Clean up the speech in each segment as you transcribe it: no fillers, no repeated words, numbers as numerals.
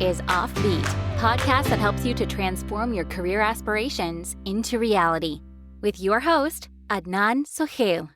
is Offbeat, podcast that helps you to transform your career aspirations into reality. With your host, Adnan Sohail.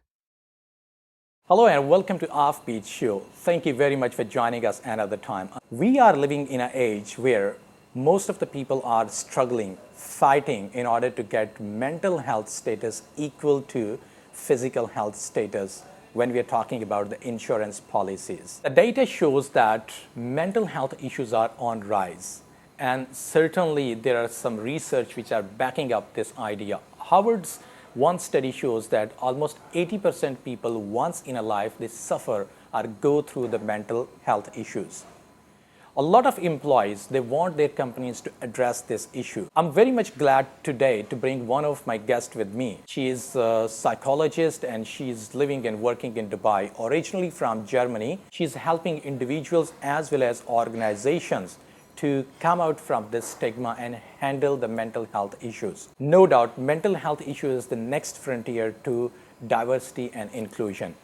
Hello and welcome to Offbeat Show. Thank you very much for joining us another time. We are living in an age where most of the people are struggling, fighting in order to get mental health status equal to physical health status when we are talking about the insurance policies. The data shows that mental health issues are on rise, and certainly there are some research which are backing up this idea. Harvard's one study shows that almost 80% people once in a life they suffer or go through the mental health issues. A lot of employees, they want their companies to address this issue. I'm very much glad today to bring one of my guests with me. She is a psychologist and she's living and working in Dubai. Originally from Germany, she's helping individuals as well as organizations to come out from this stigma and handle the mental health issues. No doubt, mental health issues is the next frontier to diversity and inclusion.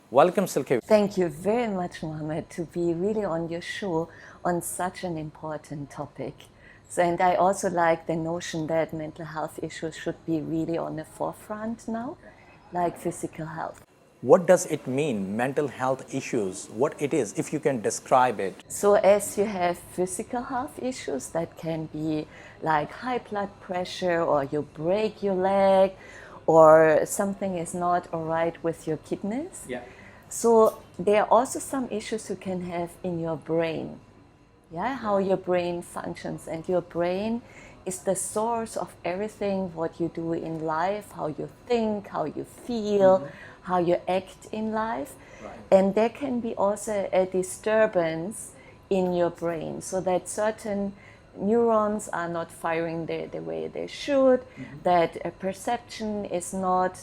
Welcome, Silke. Thank you very much, Mohammed, to be really on your show on such an important topic. And I also like the notion that mental health issues should be really on the forefront now, like physical health. What does it mean, mental health issues? What it is, if you can describe it? So as you have physical health issues, that can be like high blood pressure, or you break your leg, or something is not all right with your kidneys. Yeah. So there are also some issues you can have in your brain, how your brain functions. And your brain is the source of everything what you do in life, how you think, how you feel, how you act in life. Right. And there can be also a disturbance in your brain, so that certain neurons are not firing the way they should, that a perception is not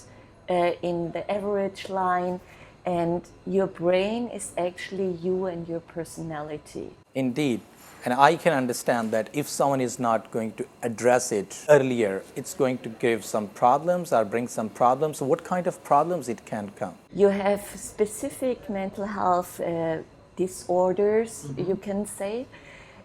in the average line. And your brain is actually you and your personality. Indeed. And I can understand that if someone is not going to address it earlier, it's going to give some problems or bring some problems. So what kind of problems it can come? You have specific mental health disorders, you can say.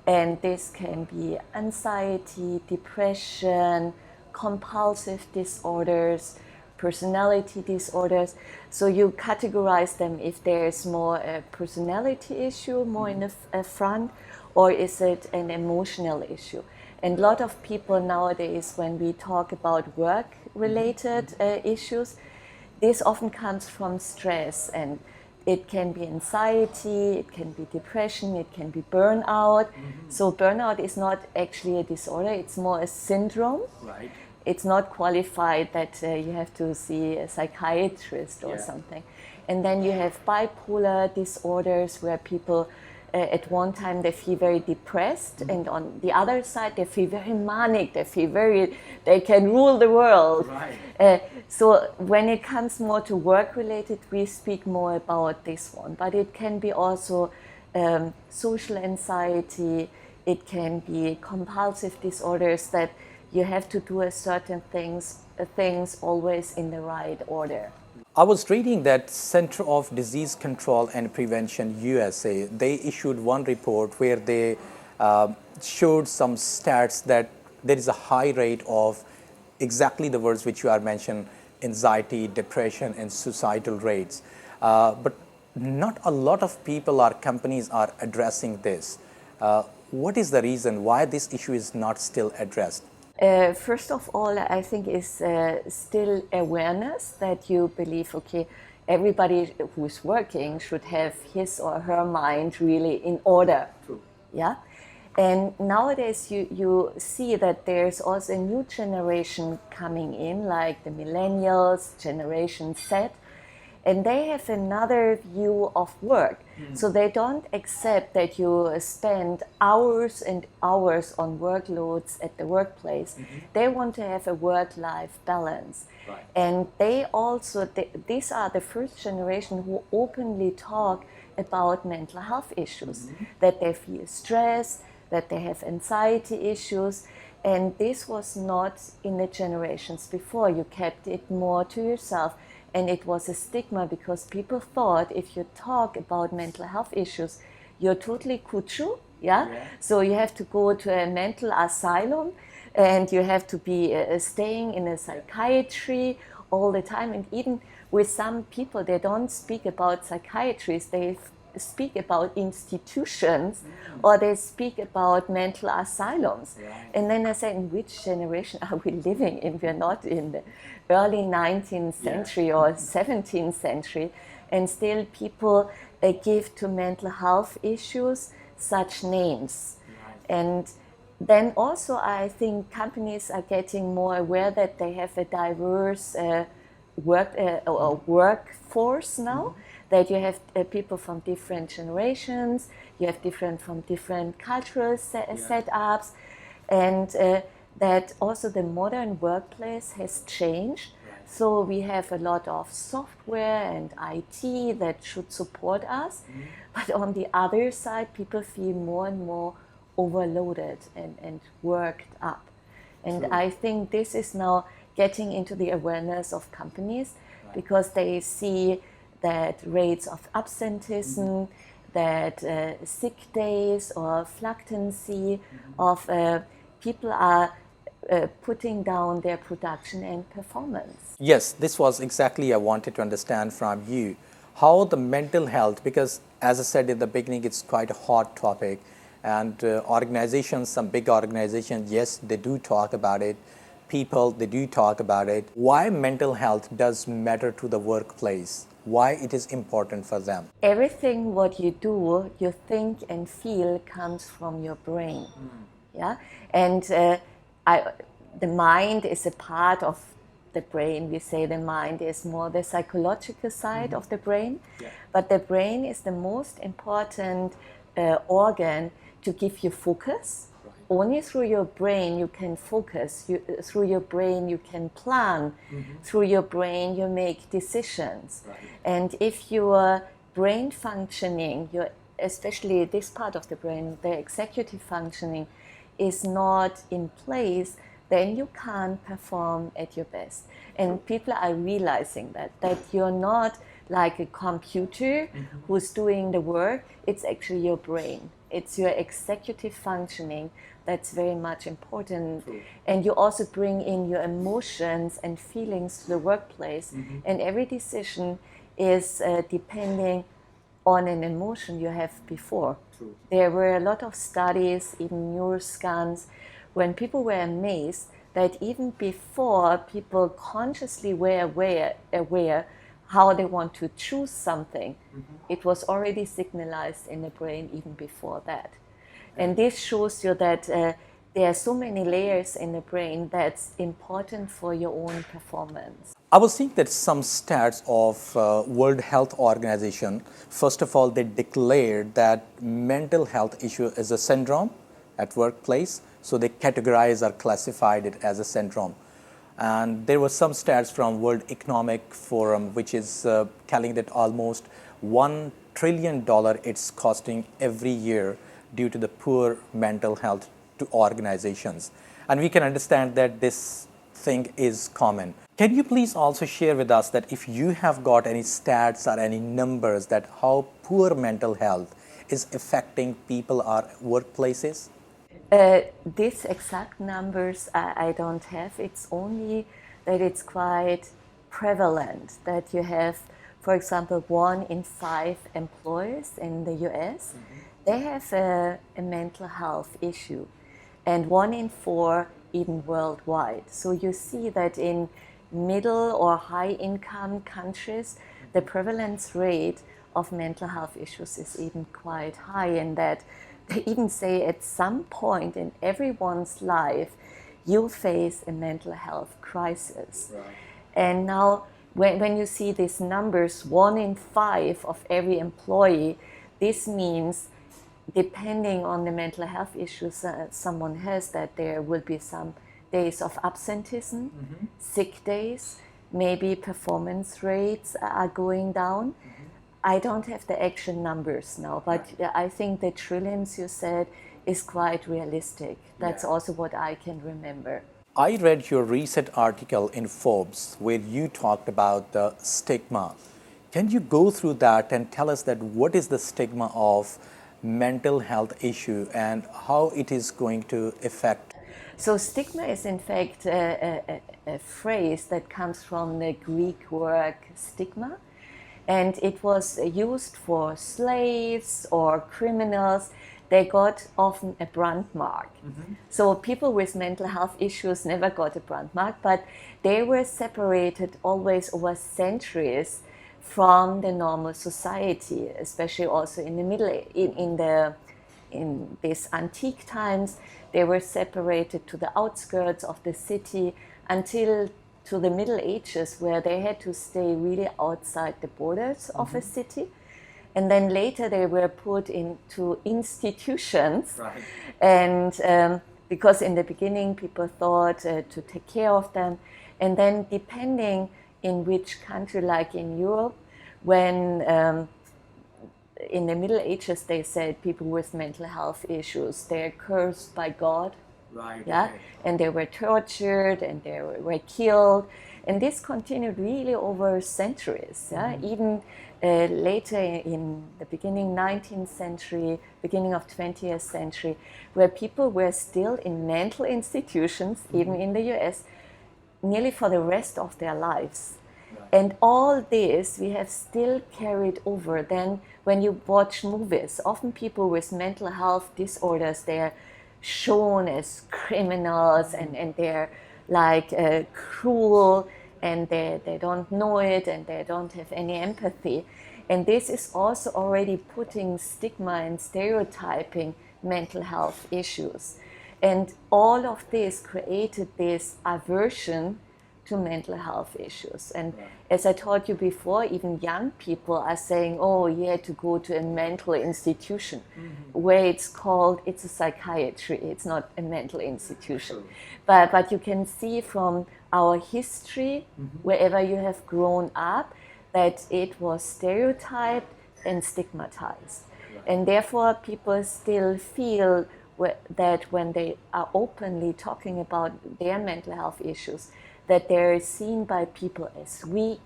And this can be anxiety, depression, compulsive disorders, personality disorders. So you categorize them if there is more a personality issue, more in the front, or is it an emotional issue? And a lot of people nowadays, when we talk about work-related issues, this often comes from stress, and it can be anxiety, it can be depression, it can be burnout. So burnout is not actually a disorder, it's more a syndrome. Right. It's not qualified that you have to see a psychiatrist or something. And then you have bipolar disorders where people at one time they feel very depressed, and on the other side they feel very manic, they can rule the world. Right. So when it comes more to work related, we speak more about this one. But it can be also social anxiety, it can be compulsive disorders, that you have to do a certain things always in the right order. I was reading that Center of Disease Control and Prevention USA, they issued one report where they showed some stats that there is a high rate of exactly the words which you are mentioned, anxiety, depression, and suicidal rates. But not a lot of people or companies are addressing this. What is the reason why this issue is not still addressed? First of all, I think is still awareness that you believe, okay, everybody who's working should have his or her mind really in order. True. Yeah. And nowadays you see that there's also a new generation coming in, like the millennials, Generation Z, and they have another view of work. So they don't accept that you spend hours and hours on workloads at the workplace. They want to have a work-life balance. Right. And they also, these are the first generation who openly talk about mental health issues, that they feel stress, that they have anxiety issues. And this was not in the generations before. You kept it more to yourself. And it was a stigma because people thought if you talk about mental health issues, you're totally kuchu, So you have to go to a mental asylum, and you have to be staying in a psychiatry all the time. And even with some people, they don't speak about psychiatrists, they speak about institutions, or they speak about mental asylums. And then I say, in which generation are we living in? We're not in the early 19th century or 17th century, and still people give to mental health issues such names. And then also I think companies are getting more aware that they have a diverse workforce now, that you have people from different generations, you have different from different cultural setups, and that also the modern workplace has changed. So we have a lot of software and IT that should support us, but on the other side, people feel more and more overloaded and worked up. And I think this is now getting into the awareness of companies, because they see that rates of absenteeism, that sick days or fluctuancy of people are putting down their production and performance. Yes, this was exactly I wanted to understand from you. How the mental health, because as I said in the beginning, it's quite a hot topic, and organizations, some big organizations, yes, they do talk about it. People, they do talk about it. Why mental health does matter to the workplace? Why it is important for them? Everything what you do, you think and feel comes from your brain. And the mind is a part of the brain. We say the mind is more the psychological side of the brain, but the brain is the most important organ to give you focus. Only through your brain you can focus, through your brain you can plan, through your brain you make decisions. And if your brain functioning, especially this part of the brain, the executive functioning, is not in place, then you can't perform at your best. And people are realizing that you're not like a computer who's doing the work, it's actually your brain. It's your executive functioning that's very much important. And you also bring in your emotions and feelings to the workplace. And every decision is depending on an emotion you have before. There were a lot of studies, even neuroscans, when people were amazed that even before people consciously were aware how they want to choose something, it was already signalized in the brain even before that. And this shows you that there are so many layers in the brain that's important for your own performance. I was seeing that some stats of World Health Organization, first of all, they declared that mental health issue is a syndrome at workplace. So they categorize or classified it as a syndrome. And there were some stats from World Economic Forum, which is telling that almost $1 trillion it's costing every year due to the poor mental health to organizations. And we can understand that this thing is common. Can you please also share with us that if you have got any stats or any numbers that how poor mental health is affecting people or workplaces? These exact numbers I don't have. It's only that it's quite prevalent that you have, for example, 1 in 5 employers in the US, they have a mental health issue, and 1 in 4 even worldwide. So you see that in middle or high income countries, the prevalence rate of mental health issues is even quite high, and that they even say at some point in everyone's life, you face a mental health crisis. And now, when you see these numbers, 1 in 5 of every employee, this means, depending on the mental health issues someone has, that there will be some days of absenteeism, sick days, maybe performance rates are going down. I don't have the actual numbers now, but I think the trillions you said is quite realistic. That's also what I can remember. I read your recent article in Forbes where you talked about the stigma. Can you go through that and tell us that what is the stigma of mental health issue and how it is going to affect? So stigma is in fact a phrase that comes from the Greek word stigma, and it was used for slaves or criminals. They got often a brand mark. So people with mental health issues never got a brand mark, but they were separated always over centuries from the normal society, especially also in the in these antique times. They were separated to the outskirts of the city until to the Middle Ages, where they had to stay really outside the borders of a city. And then later they were put into institutions. Right. And because in the beginning people thought to take care of them. And then depending in which country, like in Europe, when in the Middle Ages they said people with mental health issues, they're cursed by God. Right. Yeah, Okay. and they were tortured and they were killed, and this continued really over centuries. Yeah, even later in the beginning 19th century, beginning of 20th century, where people were still in mental institutions, even in the US, nearly for the rest of their lives. And all this we have still carried over. Then when you watch movies, often people with mental health disorders, they're shown as criminals and they're like cruel, and they don't know it and they don't have any empathy. And this is also already putting stigma and stereotyping mental health issues. And all of this created this aversion to mental health issues. And as I told you before, even young people are saying, oh, you had to go to a mental institution, where it's a psychiatry, it's not a mental institution. But you can see from our history, wherever you have grown up, that it was stereotyped and stigmatized. And therefore people still feel that when they are openly talking about their mental health issues, that they're seen by people as weak,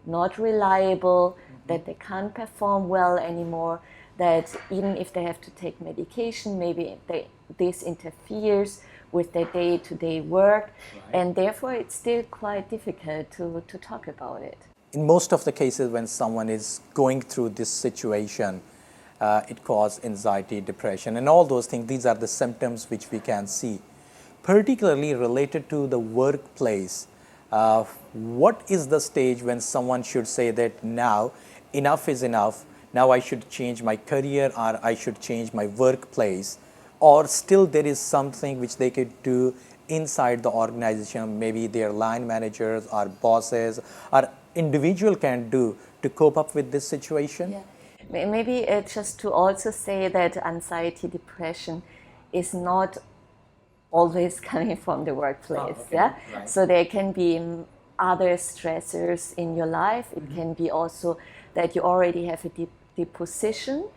not reliable, that they can't perform well anymore, that even if they have to take medication, maybe this interferes with their day-to-day work, and therefore it's still quite difficult to talk about it. In most of the cases when someone is going through this situation, it causes anxiety, depression, and all those things. These are the symptoms which we can see. Particularly related to the workplace, what is the stage when someone should say that now enough is enough, now I should change my career or I should change my workplace, or still there is something which they could do inside the organization, maybe their line managers or bosses or individual can do to cope up with this situation? Yeah. Maybe just to also say that anxiety, depression is not always coming from the workplace. Oh, okay. Yeah. Right. So there can be other stressors in your life. It can be also that you already have a disposition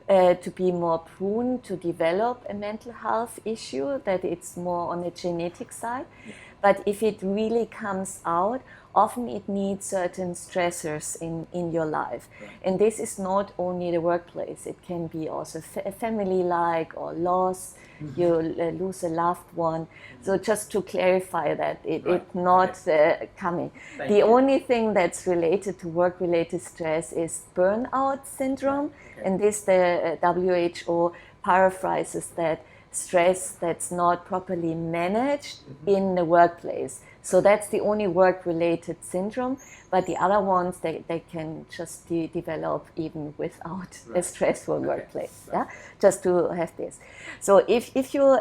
to be more prone to develop a mental health issue, that it's more on the genetic side. Yeah. But if it really comes out, often it needs certain stressors in your life. Right. And this is not only the workplace, it can be also family-like or loss, you lose a loved one. So just to clarify that, it's not coming. The only thing that's related to work-related stress is burnout syndrome, and this the WHO paraphrases that stress that's not properly managed in the workplace. So that's the only work-related syndrome, but the other ones, they can just develop even without a stressful workplace. Yeah, just to have this. So if you,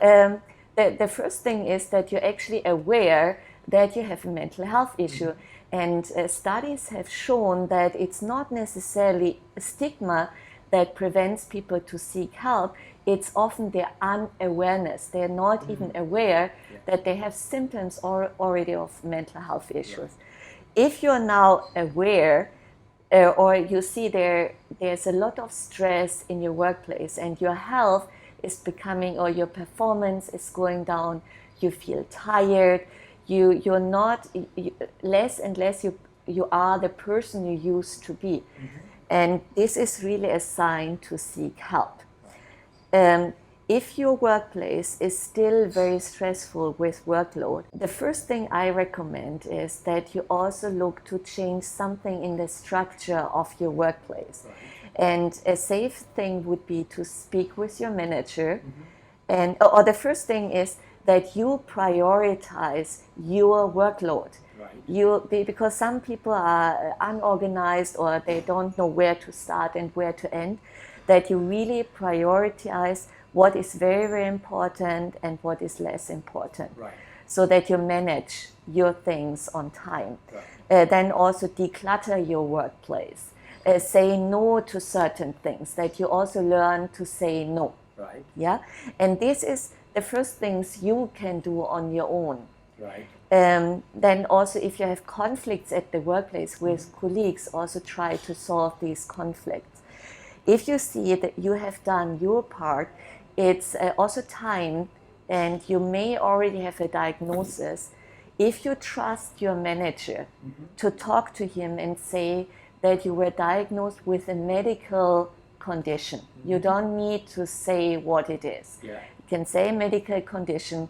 the first thing is that you're actually aware that you have a mental health issue, and studies have shown that it's not necessarily a stigma that prevents people to seek help. It's often their unawareness. They're not even aware that they have symptoms already of mental health issues. If you're now aware, or you see there's a lot of stress in your workplace and your health is becoming, or your performance is going down, you feel tired, you're not, less and less you are the person you used to be. And this is really a sign to seek help. If your workplace is still very stressful with workload, the first thing I recommend is that you also look to change something in the structure of your workplace. Right. And a safe thing would be to speak with your manager. And or the first thing is that you prioritize your workload. Right. Because some people are unorganized or they don't know where to start and where to end, that you really prioritize what is very, very important and what is less important. Right. So that you manage your things on time. Right. Then also declutter your workplace. Say no to certain things, that you also learn to say no. Right. Yeah. And this is the first things you can do on your own. Right. Then also if you have conflicts at the workplace with colleagues, also try to solve these conflicts. If you see that you have done your part, it's also time, and you may already have a diagnosis. If you trust your manager to talk to him and say that you were diagnosed with a medical condition, you don't need to say what it is. Yeah. You can say medical condition,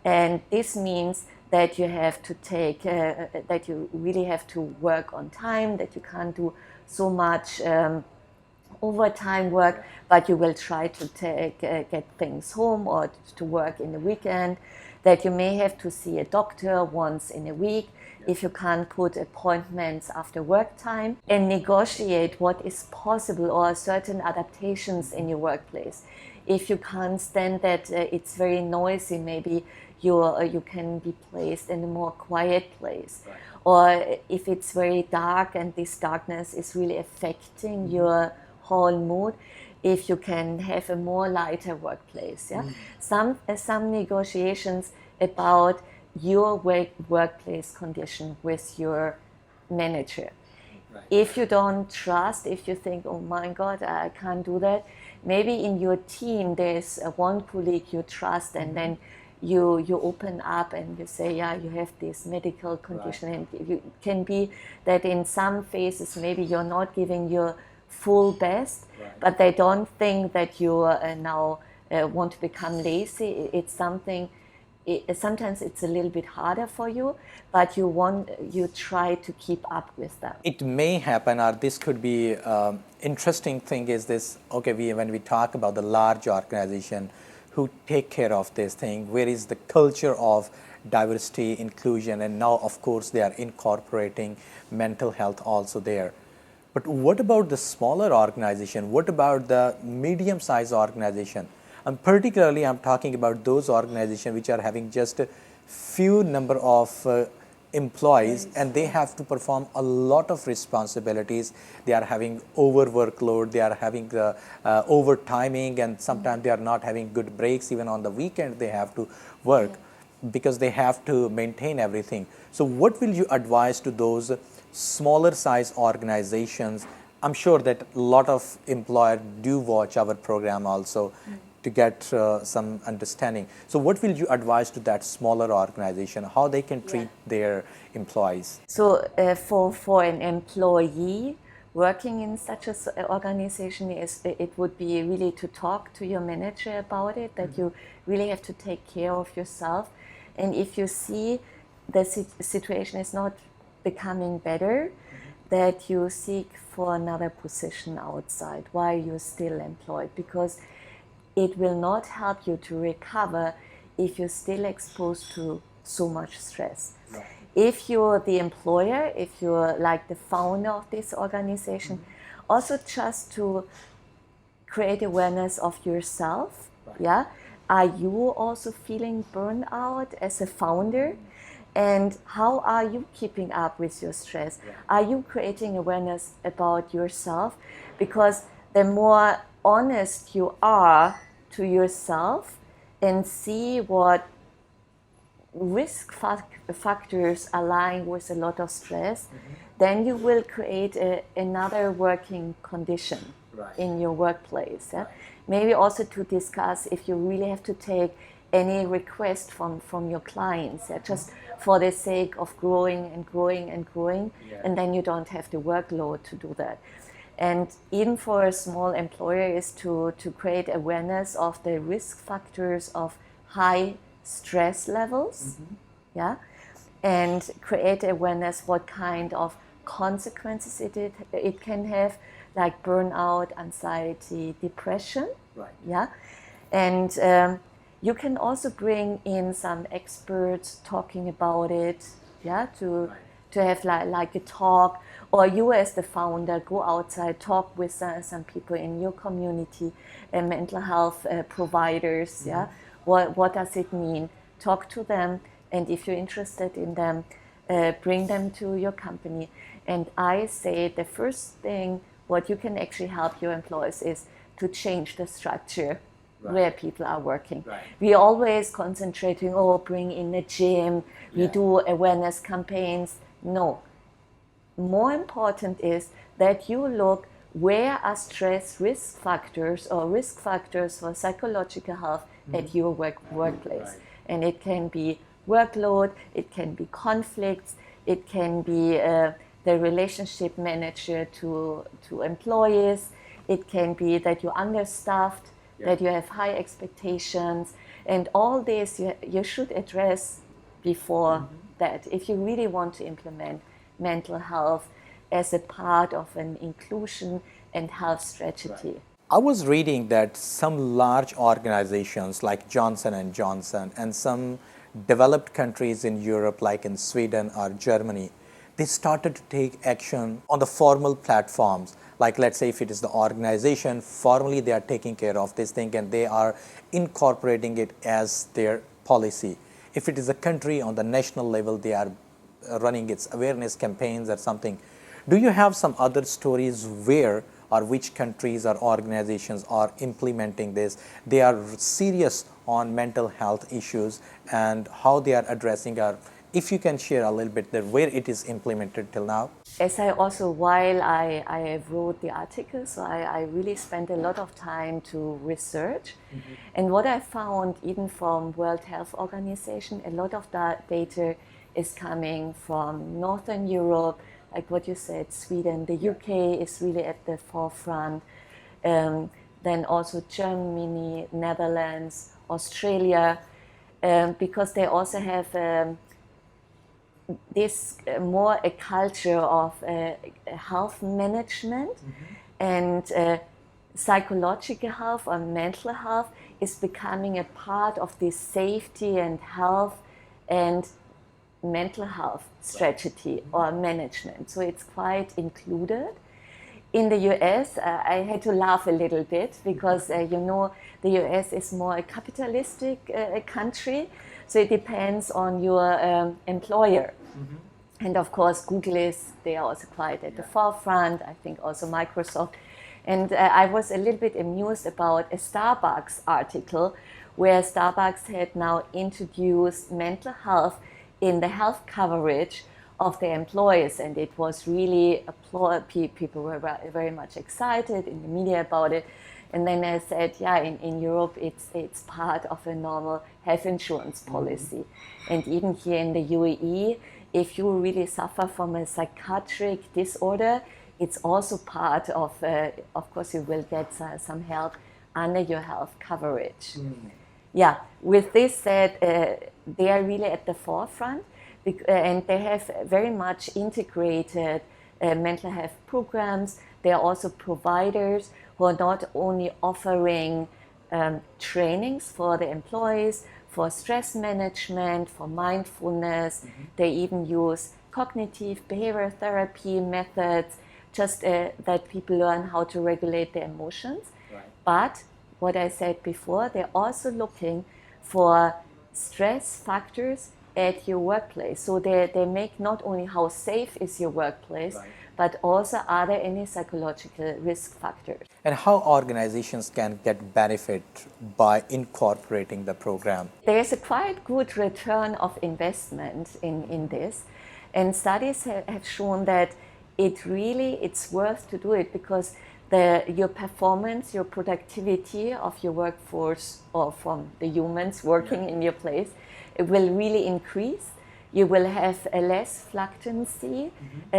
and this means that you have to take, that you really have to work on time, that you can't do so much overtime work, but you will try to get things home or to work in the weekend, that you may have to see a doctor once in a week if you can't put appointments after work time, and negotiate what is possible or certain adaptations in your workplace. If you can't stand that it's very noisy, maybe you can be placed in a more quiet place. Right. Or if it's very dark and this darkness is really affecting your whole mood, if you can have a more lighter workplace. Yeah? Some negotiations about your workplace condition with your manager. Right. If you don't trust, if you think, oh my God, I can't do that, maybe in your team there's one colleague you trust, and then you open up and you say, yeah, you have this medical condition. Right. And it can be that in some phases maybe you're not giving your full best, right, but they don't think that you now want to become lazy. It's something, sometimes it's a little bit harder for you, but you try to keep up with them. It may happen, or this could be interesting thing is this, okay, when we talk about the large organization who take care of this thing, where is the culture of diversity, inclusion, and now of course they are incorporating mental health also there. But what about the smaller organization? What about the medium-sized organization? And particularly, I'm talking about those organizations which are having just a few number of employees, and they have to perform a lot of responsibilities. They are having overworkload, they are having the overtiming, and sometimes they are not having good breaks. Even on the weekend, they have to work because they have to maintain everything. So what will you advise to those smaller size organizations? I'm sure that a lot of employers do watch our program also to get some understanding. So what will you advise to that smaller organization, how they can treat their employees? So for an employee working in such an organization, it would be really to talk to your manager about it, that you really have to take care of yourself. And if you see the situation is not becoming better, that you seek for another position outside while you're still employed, because it will not help you to recover if you're still exposed to so much stress. Right. If you're the employer, if you're like the founder of this organization, also just to create awareness of yourself. Right. Yeah, are you also feeling burnout as a founder? And how are you keeping up with your stress? Yeah. Are you creating awareness about yourself? Because the more honest you are to yourself and see what risk factors are lying with a lot of stress, then you will create another working condition in your workplace. Yeah? Maybe also to discuss if you really have to take any request from your clients, just for the sake of growing and growing and growing, and then you don't have the workload to do that. And even for a small employer is to create awareness of the risk factors of high stress levels, yeah, and create awareness what kind of consequences it can have, like burnout, anxiety, depression, yeah, and you can also bring in some experts talking about it, yeah, to have like a talk, or you as the founder go outside, talk with some people in your community, mental health providers, yeah, what does it mean? Talk to them, and if you're interested in them, bring them to your company. And I say the first thing what you can actually help your employees is to change the structure where people are working. We always concentrating, bring in a gym, we do awareness campaigns. No. More important is that you look where are stress risk factors or risk factors for psychological health at your workplace. And it can be workload, it can be conflicts, it can be the relationship manager to employees, it can be that you're understaffed, that you have high expectations, and all this you should address before that if you really want to implement mental health as a part of an inclusion and health strategy. I was reading that some large organizations like Johnson & Johnson and some developed countries in Europe like in Sweden or Germany, they started to take action on the formal platforms. Like let's say if it is the organization, formally they are taking care of this thing and they are incorporating it as their policy. If it is a country on the national level, they are running its awareness campaigns or something. Do you have some other stories where or which countries or organizations are implementing this? They are serious on mental health issues and how they are addressing our, if you can share a little bit there where it is implemented till now. As I also, while I wrote the article, so I really spent a lot of time to research. And what I found, even from World Health Organization, a lot of that data is coming from Northern Europe, like what you said, Sweden, the UK is really at the forefront. Then also Germany, Netherlands, Australia, because they also have this more a culture of health management, and psychological health or mental health is becoming a part of this safety and health and mental health strategy or management. So it's quite included. In the US, I had to laugh a little bit because, the US is more a capitalistic country. So it depends on your employer. And of course, Google they are also quite at the forefront, I think also Microsoft. And I was a little bit amused about a Starbucks article where Starbucks had now introduced mental health in the health coverage of the employees, and it was really people were very much excited in the media about it. And then I said, in Europe it's part of a normal health insurance policy. And even here in the UAE, if you really suffer from a psychiatric disorder, it's also part of course you will get some help under your health coverage. With this said, they are really at the forefront, and they have very much integrated mental health programs. They are also providers who are not only offering trainings for the employees, for stress management, for mindfulness. They even use cognitive behavioral therapy methods, just that people learn how to regulate their emotions. But what I said before, they're also looking for stress factors at your workplace. So they make not only how safe is your workplace, but also are there any psychological risk factors. And how organizations can get benefit by incorporating the program? There is a quite good return of investment in this. And studies have shown that it's worth to do it because your performance, your productivity of your workforce or from the humans working in your place, it will really increase. You will have a less fluctuancy,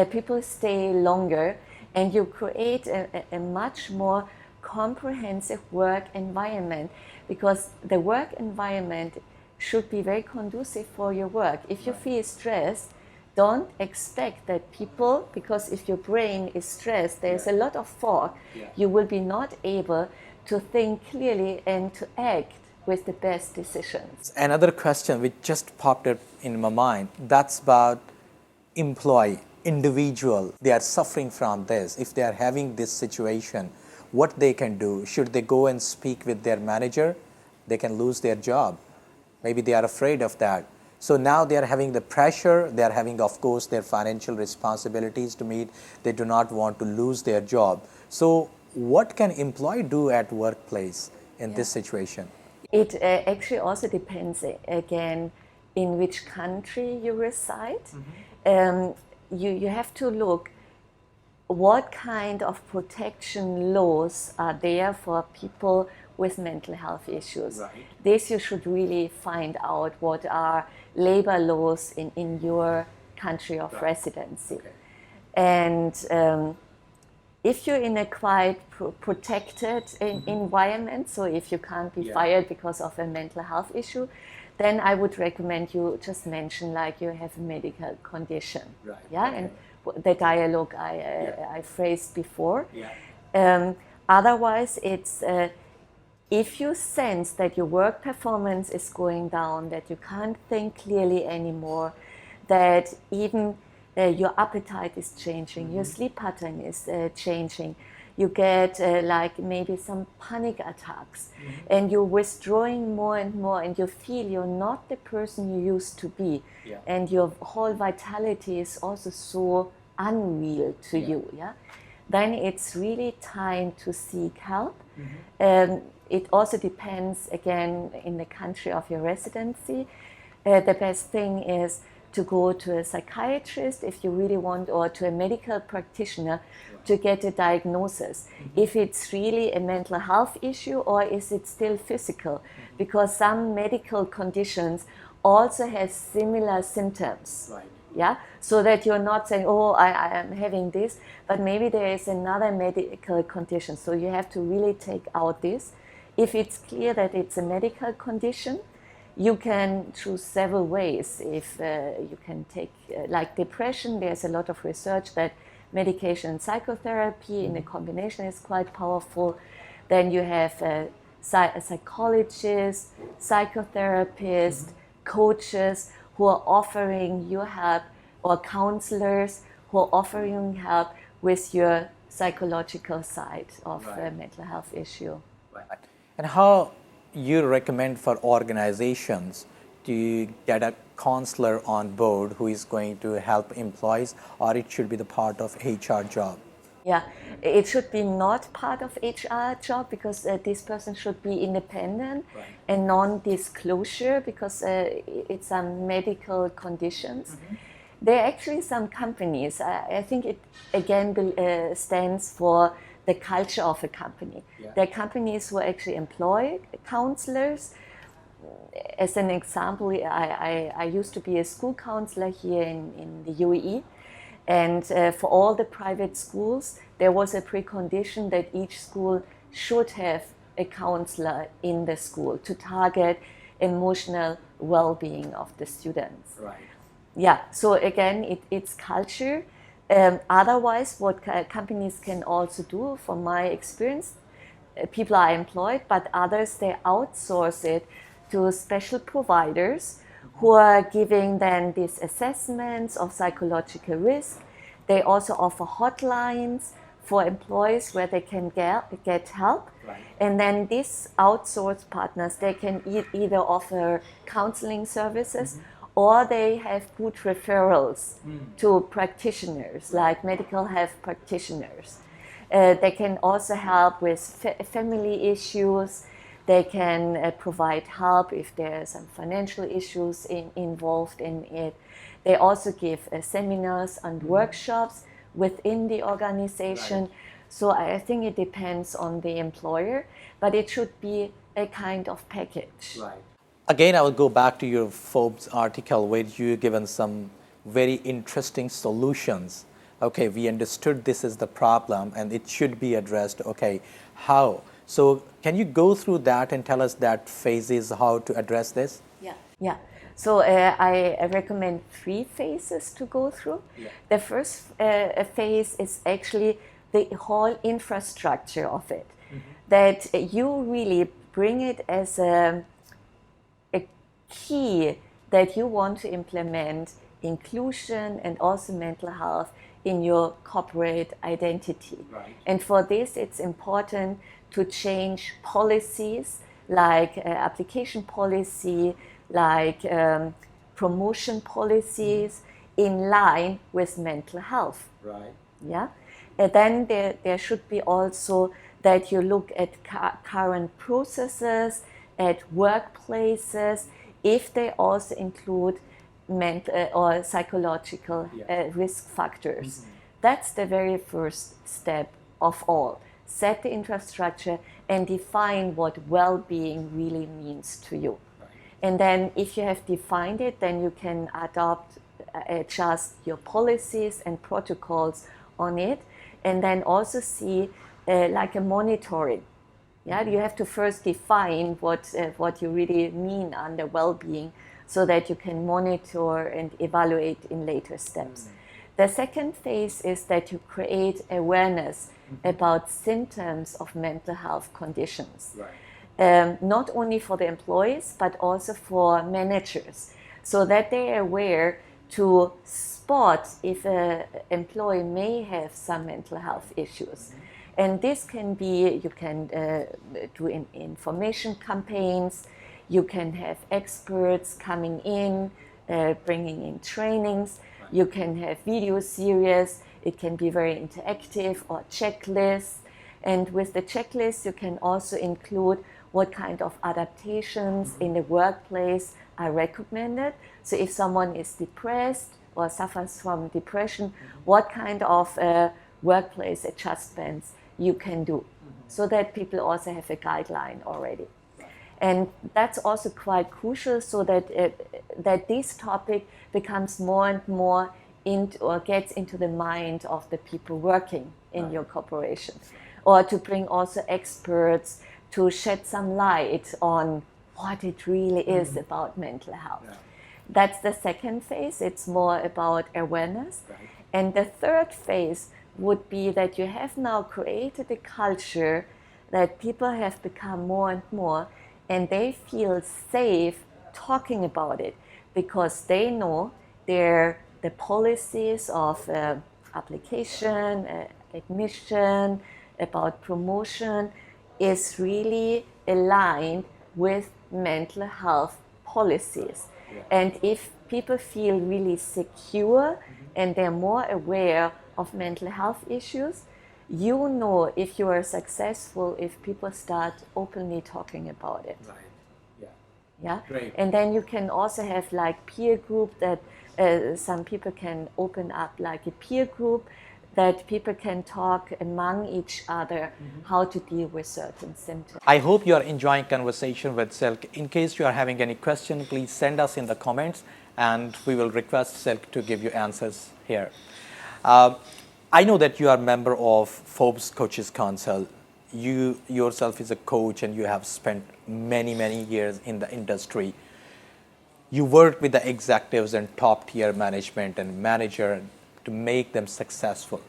people stay longer, and you create a much more comprehensive work environment, because the work environment should be very conducive for your work. If you feel stressed, don't expect that people, because if your brain is stressed, there's a lot of fog, you will be not able to think clearly and to act with the best decisions. Another question which just popped up in my mind, that's about employee, individual. They are suffering from this. If they are having this situation, what they can do? Should they go and speak with their manager? They can lose their job. Maybe they are afraid of that. So now they are having the pressure, they are having, of course, their financial responsibilities to meet. They do not want to lose their job. So what can employee do at workplace in this situation? It actually also depends, again, in which country you reside. You have to look what kind of protection laws are there for people with mental health issues. This you should really find out, what are labor laws in your country of residency. And if you're in a quite protected environment, so if you can't be fired because of a mental health issue, then I would recommend you just mention like you have a medical condition. And the dialogue I phrased before. Otherwise, it's if you sense that your work performance is going down, that you can't think clearly anymore, that even your appetite is changing, your sleep pattern is changing, you get like maybe some panic attacks, and you're withdrawing more and more, and you feel you're not the person you used to be, and your whole vitality is also so unreal to you, then it's really time to seek help. It also depends, again, in the country of your residency. The best thing is to go to a psychiatrist if you really want, or to a medical practitioner to get a diagnosis. If it's really a mental health issue, or is it still physical? Because some medical conditions also have similar symptoms. So that you're not saying, oh, I am having this, but maybe there is another medical condition. So you have to really take out this. If it's clear that it's a medical condition, you can choose several ways. If you can take, like depression, there's a lot of research that medication and psychotherapy in a combination is quite powerful. Then you have a psychologist, psychotherapist, coaches who are offering you help, or counselors who are offering help with your psychological side of a mental health issue. And how you recommend for organizations to get a counselor on board who is going to help employees, or it should be the part of HR job? It should be not part of HR job, because this person should be independent and non-disclosure, because it's some medical conditions. There are actually some companies, I think it again stands for the culture of a company. There are companies who actually employ counselors. As an example, I used to be a school counselor here in the UAE, and for all the private schools, there was a precondition that each school should have a counselor in the school to target emotional well-being of the students. So again, it's culture. Otherwise, what companies can also do, from my experience, people are employed, but others, they outsource it to special providers who are giving then these assessments of psychological risk. They also offer hotlines for employees where they can get help. And then these outsourced partners, they can either offer counseling services, or they have good referrals to practitioners, like medical health practitioners. They can also help with family issues. They can provide help if there are some financial issues involved in it. They also give seminars and workshops within the organization. So I think it depends on the employer, but it should be a kind of package. Again, I will go back to your Forbes article where you've given some very interesting solutions okay, we understood this is the problem and it should be addressed. Okay, how? So can you go through that and tell us that phases how to address this? Yeah. So I recommend 3 phases to go through. Yeah. The first phase is actually the whole infrastructure of it. That you really bring it as a key that you want to implement inclusion and also mental health in your corporate identity. Right. And for this, it's important to change policies like application policy, like promotion policies in line with mental health. Right. Yeah. And then there should be also that you look at current processes, at workplaces, if they also include mental or psychological risk factors. That's the very first step of all. Set the infrastructure and define what well-being really means to you. Right. And then if you have defined it, then you can adjust your policies and protocols on it, and then also see like a monitoring. Yeah, you have to first define what you really mean under well-being, so that you can monitor and evaluate in later steps. The second phase is that you create awareness about symptoms of mental health conditions. Right. Not only for the employees, but also for managers, so that they are aware to spot if an employee may have some mental health issues. And this can be, you can do information campaigns, you can have experts coming in, bringing in trainings, you can have video series, it can be very interactive, or checklists. And with the checklist, you can also include what kind of adaptations in the workplace are recommended. So if someone is depressed or suffers from depression, what kind of workplace adjustments you can do, so that people also have a guideline already. And that's also quite crucial, so that that this topic becomes more and more or gets into the mind of the people working in your corporation, or to bring also experts to shed some light on what it really is about mental health. Yeah. That's the second phase. It's more about awareness. Right. And the third phase would be that you have now created a culture that people have become more and more, and they feel safe talking about it, because they know the policies of application, admission, about promotion is really aligned with mental health policies. Yeah. And if people feel really secure and they're more aware of mental health issues, you know if you are successful if people start openly talking about it. Right. Yeah. Great. And then you can also have like peer group that some people can open up like a peer group that people can talk among each other how to deal with certain symptoms. I hope you are enjoying conversation with Silke. In case you are having any question, please send us in the comments and we will request Silke to give you answers here. I know that you are a member of Forbes Coaches Council. You yourself is a coach and you have spent many years in the industry. You work with the executives and top tier management and manager to make them successful.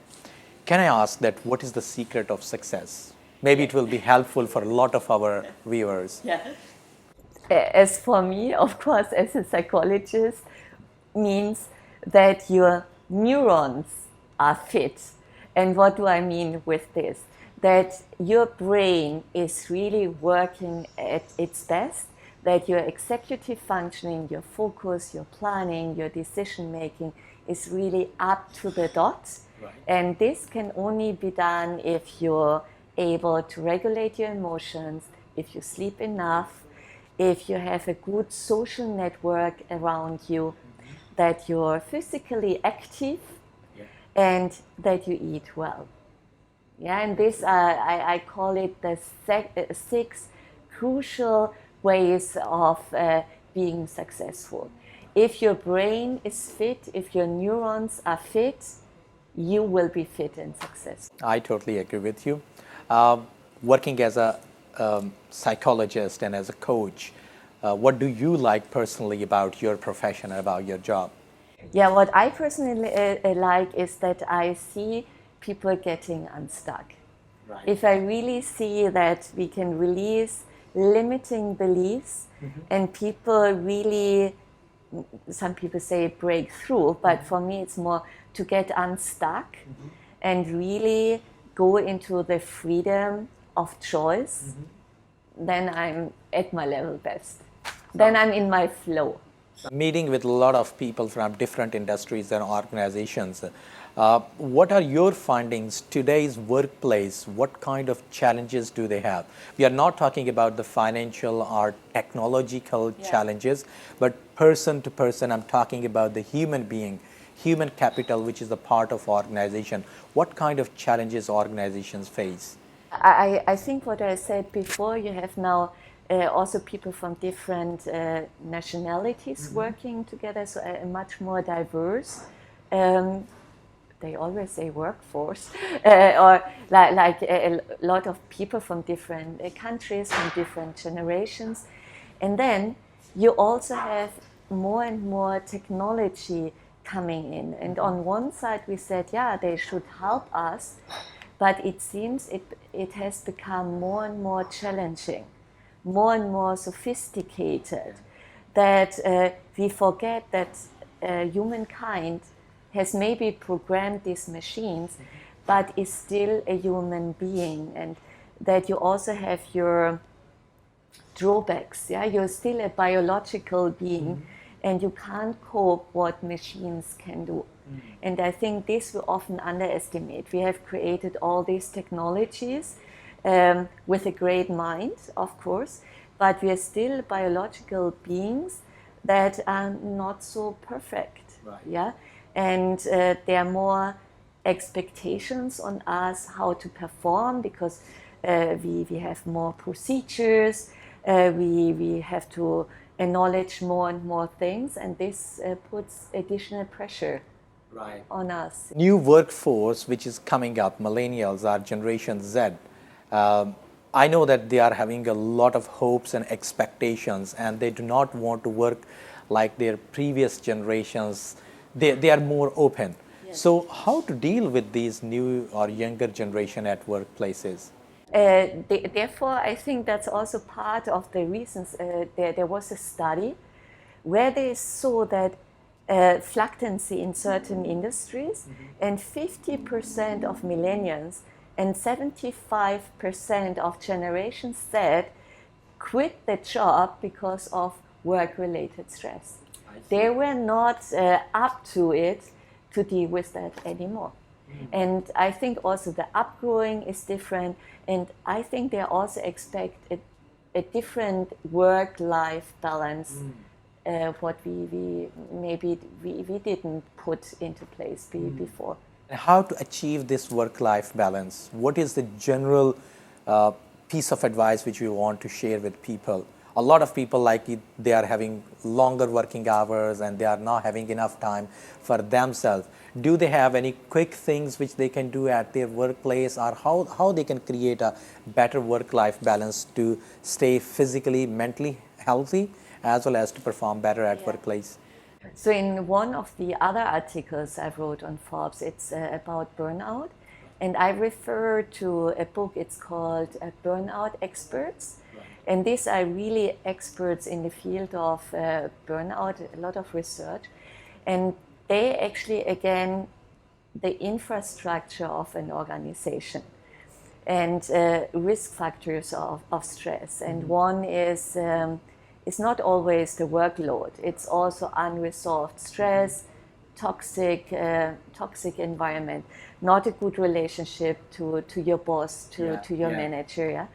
Can I ask that what is the secret of success? Maybe it will be helpful for a lot of our viewers. Yeah. As for me, of course, as a psychologist, means that your neurons are fit. And what do I mean with this? That your brain is really working at its best, that your executive functioning, your focus, your planning, your decision making is really up to the dot. Right. And this can only be done if you're able to regulate your emotions, if you sleep enough, if you have a good social network around you, that you're physically active, and that you eat well. Yeah, and this I call it the 6 crucial ways of being successful. If your brain is fit, if your neurons are fit, you will be fit and successful. I totally agree with you. Working as a psychologist and as a coach, what do you like personally about your profession and about your job? Yeah, what I personally like is that I see people getting unstuck. Right. If I really see that we can release limiting beliefs and people really, some people say break through, but for me it's more to get unstuck and really go into the freedom of choice, then I'm at my level best. Then I'm in my flow. Meeting with a lot of people from different industries and organizations, what are your findings? Today's workplace, what kind of challenges do they have? We are not talking about the financial or technological challenges, but person to person, I'm talking about the human being, human capital, which is a part of organization. What kind of challenges organizations face? I think what I said before, you have now also people from different nationalities working together, so much more diverse. They always say workforce, or like a lot of people from different countries, from different generations. And then you also have more and more technology coming in. And on one side we said, yeah, they should help us, but it seems it has become more and more challenging, more and more sophisticated, that we forget that humankind has maybe programmed these machines, but is still a human being, and that you also have your drawbacks. Yeah, you're still a biological being, and you can't cope what machines can do. And I think this we often underestimate. We have created all these technologies with a great mind, of course, but we are still biological beings that are not so perfect. Right. Yeah, and there are more expectations on us how to perform, because we have more procedures, we have to acknowledge more and more things, and this puts additional pressure on us. New workforce which is coming up, millennials or Generation Z, I know that they are having a lot of hopes and expectations, and they do not want to work like their previous generations. They are more open. Yes. So how to deal with these new or younger generation at workplaces? Therefore, I think that's also part of the reasons. There was a study where they saw that fluctuancy in certain industries, and 50% of millennials and 75% of Generation Z quit the job because of work-related stress. They were not up to it to deal with that anymore. And I think also the upgrowing is different, and I think they also expect a different work-life balance, what we maybe didn't put into place before. How to achieve this work-life balance? What is the general piece of advice which you want to share with people? A lot of people, like it, they are having longer working hours and they are not having enough time for themselves. Do they have any quick things which they can do at their workplace, or how they can create a better work-life balance to stay physically, mentally healthy, as well as to perform better at workplace? So in one of the other articles I wrote on Forbes, it's about burnout. And I refer to a book, it's called Burnout Experts. And these are really experts in the field of burnout, a lot of research. And they actually, again, the infrastructure of an organization and risk factors of stress. And one is it's not always the workload. It's also unresolved stress, toxic environment, not a good relationship to your boss, to your manager. Yeah?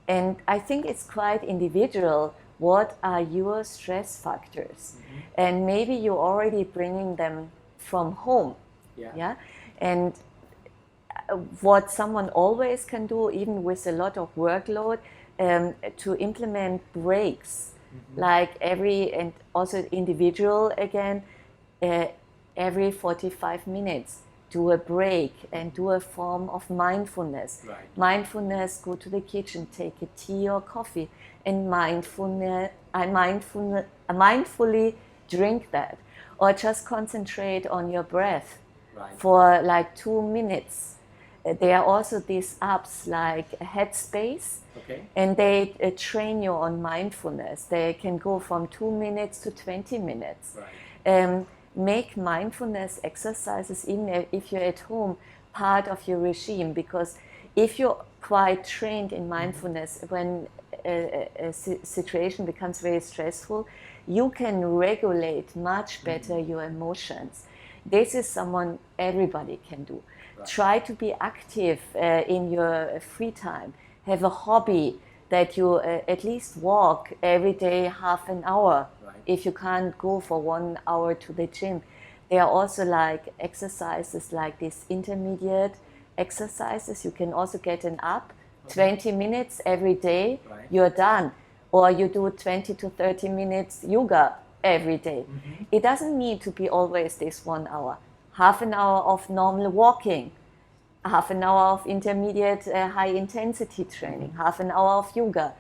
And I think it's quite individual. What are your stress factors? And maybe you're already bringing them from home. Yeah? And what someone always can do, even with a lot of workload, to implement breaks, like and also individual again, every 45 minutes. do a break and do a form of mindfulness. Right. Mindfulness, go to the kitchen, take a tea or coffee, and mindfully drink that. Or just concentrate on your breath Right. for like 2 minutes. There are also these apps like Headspace, Okay. and they train you on mindfulness. They can go from 2 minutes to 20 minutes. Right. Make mindfulness exercises, even if you're at home, part of your regime, because if you're quite trained in mindfulness, when a situation becomes very stressful, you can regulate much better your emotions. This is someone everybody can do. Right. Try to be active in your free time. Have a hobby that you at least walk every day half an hour. Right. If you can't go for 1 hour to the gym. There are also like exercises like these intermediate exercises. You can also get an app, 20 minutes every day, Right. you're done. Or you do 20 to 30 minutes yoga every day. It doesn't need to be always this 1 hour. Half an hour of normal walking, half an hour of intermediate high intensity training, half an hour of yoga,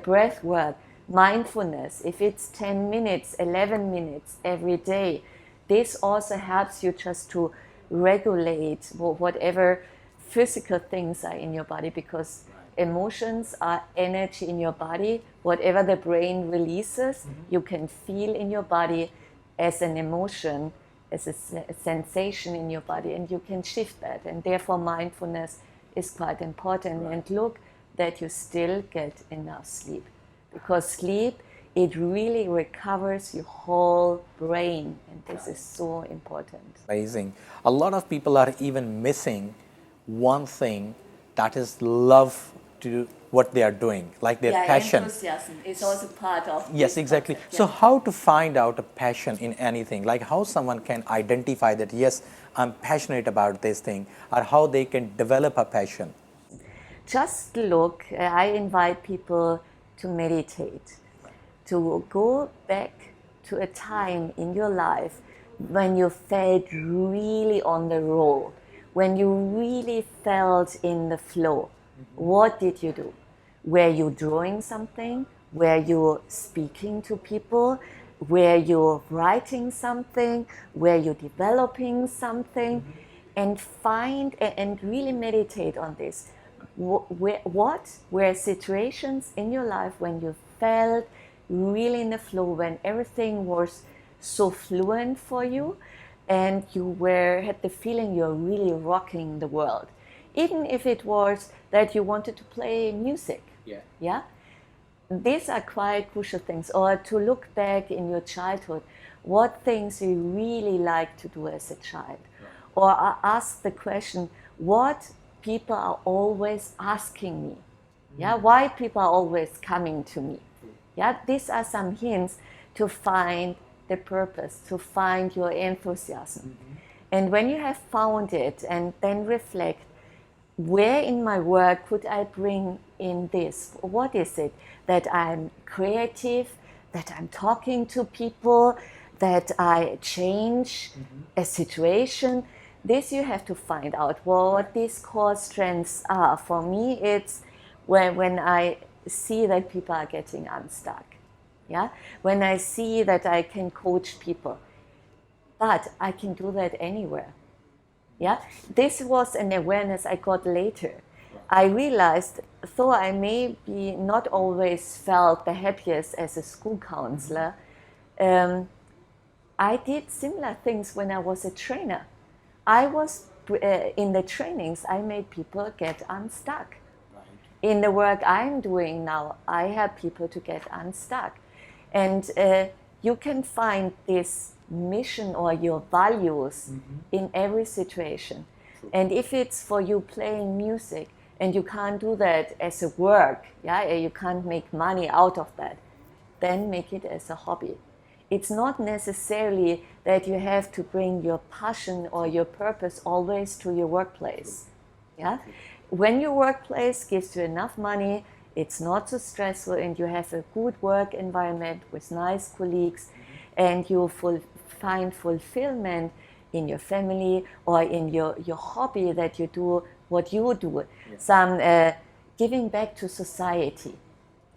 breath work, mindfulness. If it's 10 minutes, 11 minutes every day, this also helps you just to regulate whatever physical things are in your body, because emotions are energy in your body. Whatever the brain releases, you can feel in your body as an emotion, as a sensation in your body, and you can shift that. And therefore mindfulness is quite important. And look that you still get enough sleep, because sleep, it really recovers your whole brain, and this is so important. Amazing. A lot of people are even missing one thing, that is love to what they are doing, like their passion. Enthusiasm is also part of Yes, this exactly. concept, So how to find out a passion in anything, like how someone can identify that, yes, I'm passionate about this thing, or how they can develop a passion? Just look, I invite people to meditate, to go back to a time in your life when you felt really on the roll, when you really felt in the flow. What did you do? Were you drawing something? Were you speaking to people? Were you writing something? Were you developing something? And find and really meditate on this. What were situations in your life when you felt really in the flow, when everything was so fluent for you, and you had the feeling you're really rocking the world, even if it was that you wanted to play music. Yeah, these are quite crucial things. Or to look back in your childhood, what things you really liked to do as a child. Or ask the question, what people are always asking me. Yeah, why people are always coming to me. Yeah, these are some hints to find the purpose, to find your enthusiasm. And when you have found it, and then reflect, where in my work could I bring in this? What is it? That I'm creative, that I'm talking to people, that I change a situation. This you have to find out what these core strengths are. For me, it's when I see that people are getting unstuck. Yeah? When I see that I can coach people. But I can do that anywhere. Yeah? This was an awareness I got later. I realized, though I maybe not always felt the happiest as a school counselor, I did similar things when I was a trainer. I was in the trainings, I made people get unstuck. In the work I'm doing now, I help people to get unstuck. And you can find this mission or your values in every situation. And if it's for you playing music and you can't do that as a work, yeah, you can't make money out of that, then make it as a hobby. It's not necessarily that you have to bring your passion or your purpose always to your workplace. Yeah? When your workplace gives you enough money, it's not so stressful, and you have a good work environment with nice colleagues, and you find fulfillment, in your family or in your hobby that you do what you do. Some giving back to society.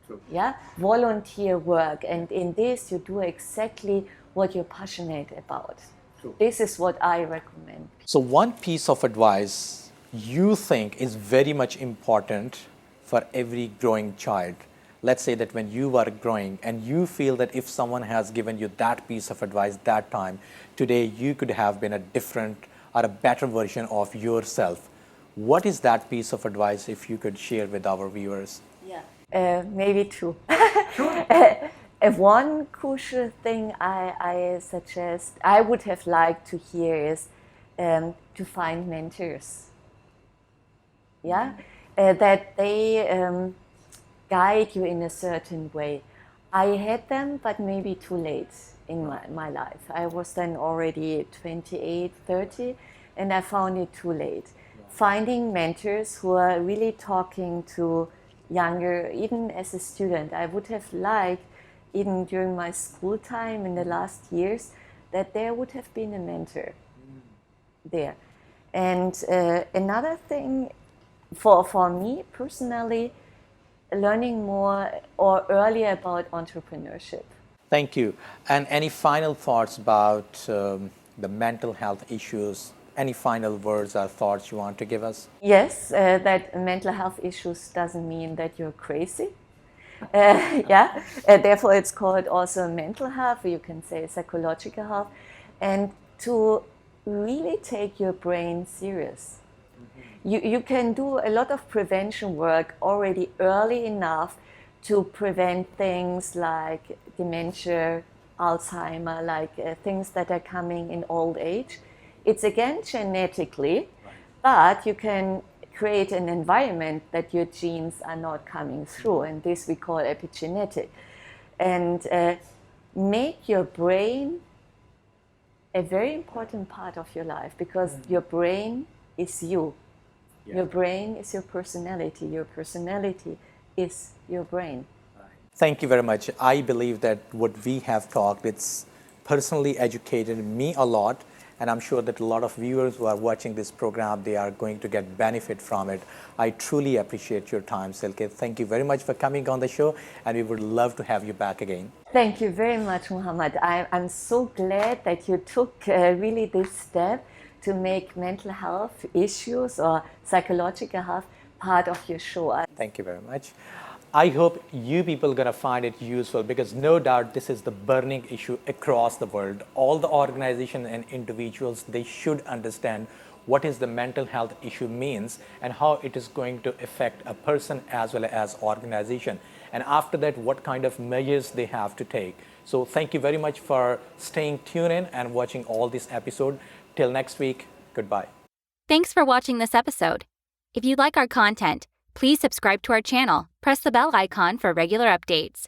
True. Yeah, volunteer work, and in this you do exactly what you're passionate about. True. This is what I recommend. So one piece of advice you think is very much important for every growing child. Let's say that when you are growing and you feel that if someone has given you that piece of advice that time, today you could have been a different or a better version of yourself. What is that piece of advice if you could share with our viewers? Yeah, maybe two. One crucial thing I suggest, I would have liked to hear is to find mentors. Yeah, that they guide you in a certain way. I had them, but maybe too late in my life. I was then already 28, 30, and I found it too late. Finding mentors who are really talking to younger, even as a student, I would have liked, even during my school time in the last years, that there would have been a mentor there. And another thing for me personally, learning more or earlier about entrepreneurship. Thank you. And any final thoughts about the mental health issues? Any final words or thoughts you want to give us? Yes, that mental health issues doesn't mean that you're crazy. Yeah, therefore it's called also mental health, or you can say psychological health, and to really take your brain serious. You can do a lot of prevention work already early enough to prevent things like dementia, Alzheimer, like things that are coming in old age. It's again genetically, but you can create an environment that your genes are not coming through, and this we call epigenetic. And make your brain a very important part of your life, because your brain is you. Your brain is your personality. Your personality is your brain. Thank you very much. I believe that what we have talked, it's personally educated me a lot, and I'm sure that a lot of viewers who are watching this program, they are going to get benefit from it. I truly appreciate your time, Silke. Thank you very much for coming on the show, and we would love to have you back again. Thank you very much, Muhammad. I'm so glad that you took really this step to make mental health issues or psychological health part of your show. Thank you very much. I hope you people are going to find it useful, because no doubt this is the burning issue across the world. All the organizations and individuals, they should understand what is the mental health issue means and how it is going to affect a person as well as organization. And after that, what kind of measures they have to take. So thank you very much for staying tuned in and watching all this episode. Till next week, goodbye. Thanks for watching this episode. If you like our content, please subscribe to our channel, press the bell icon for regular updates.